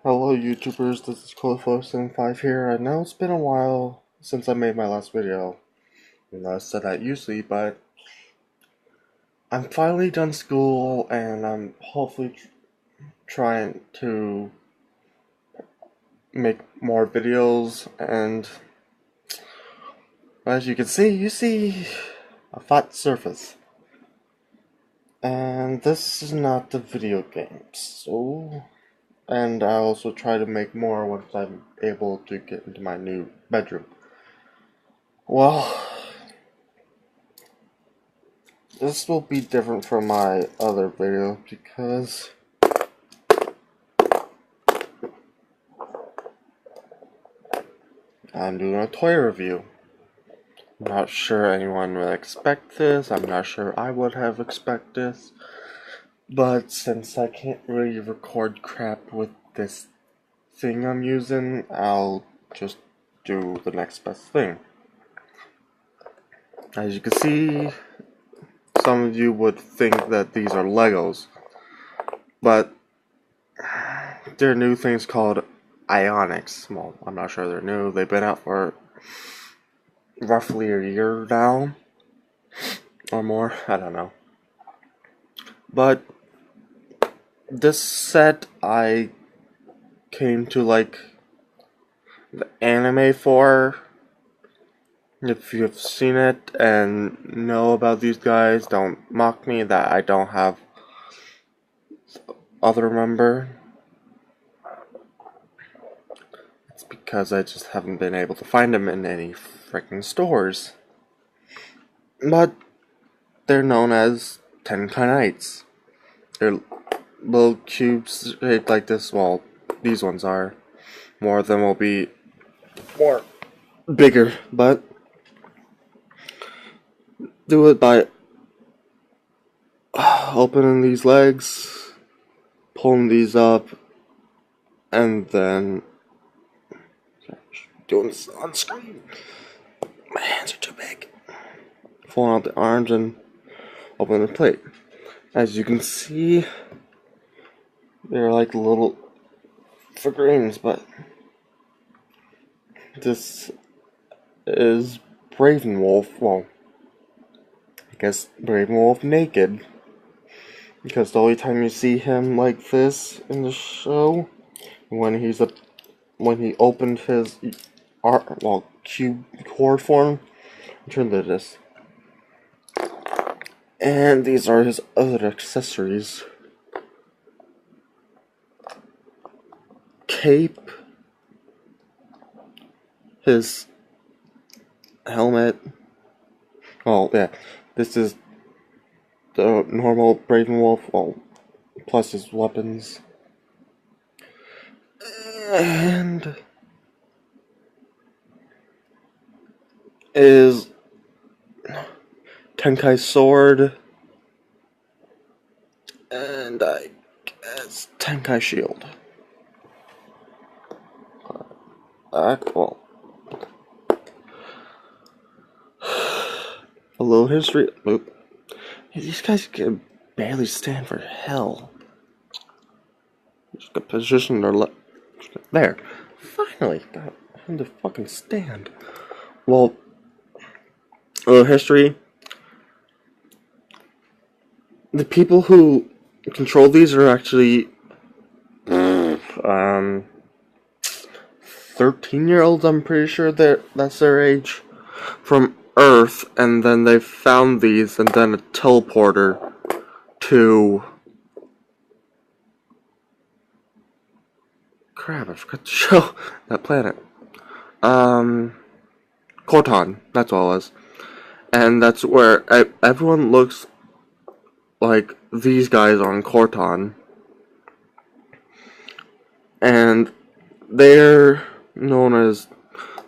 Hello YouTubers, this is Colo475 here. I know it's been a while since I made my last video. I said that usually, but I'm finally done school and I'm hopefully trying to make more videos, and as you can see, you see a flat surface. And this is not the video game, and I also try to make more once I'm able to get into my new bedroom. Well, this will be different from my other video because I'm doing a toy review. I'm not sure anyone would expect this. I'm not sure I would have expected this. But since I can't really record crap with this thing I'm using, I'll just do the next best thing. As you can see, some of you would think that these are Legos, but they're new things called Ionics. Well, I'm not sure they're new. They've been out for roughly a year now, or more. I don't know. But this set I came to like the anime for. If you've seen it and know about these guys, don't mock me that I don't have other member. It's because I just haven't been able to find them in any freaking stores. But they're known as Tenkai Knights. They're little cubes shaped like this. Well, these ones are. More of them will be more bigger, but do it by opening these legs, pulling these up, and then doing this on screen. My hands are too big. Pulling out the arms and opening the plate. As you can see, they're like little figurines, but this is Bravenwolf. Well, I guess Bravenwolf naked, because the only time you see him like this in the show, when he opened his cube core form, turn to this. And these are his other accessories: cape, his helmet. Oh yeah, this is the normal Bravenwolf, well, plus his weapons. And is Tenkai sword, and I guess Tenkai shield. Well, a little history. Oop. These guys can barely stand for hell. Just got position their there. Finally got him to fucking stand. Well, a little history. The people who control these are actually 13-year-olds, I'm pretty sure that's their age, from Earth, and then they found these and then a teleporter to crap, I forgot to show that planet. Corton, that's all it was. And that's where everyone looks like these guys on Corton. And they're known as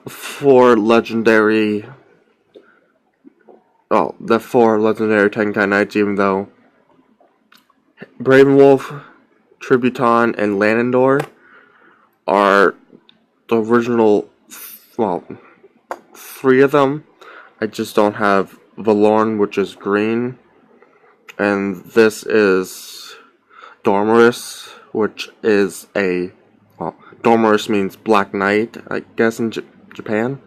the four legendary Tenkai Knights, even though Bravenwolf, Tributon, and Lanandor are the original, well, three of them. I just don't have Valorn, which is green, and this is Dormerus, which is a well, Dormers means Black Knight, I guess, in Japan.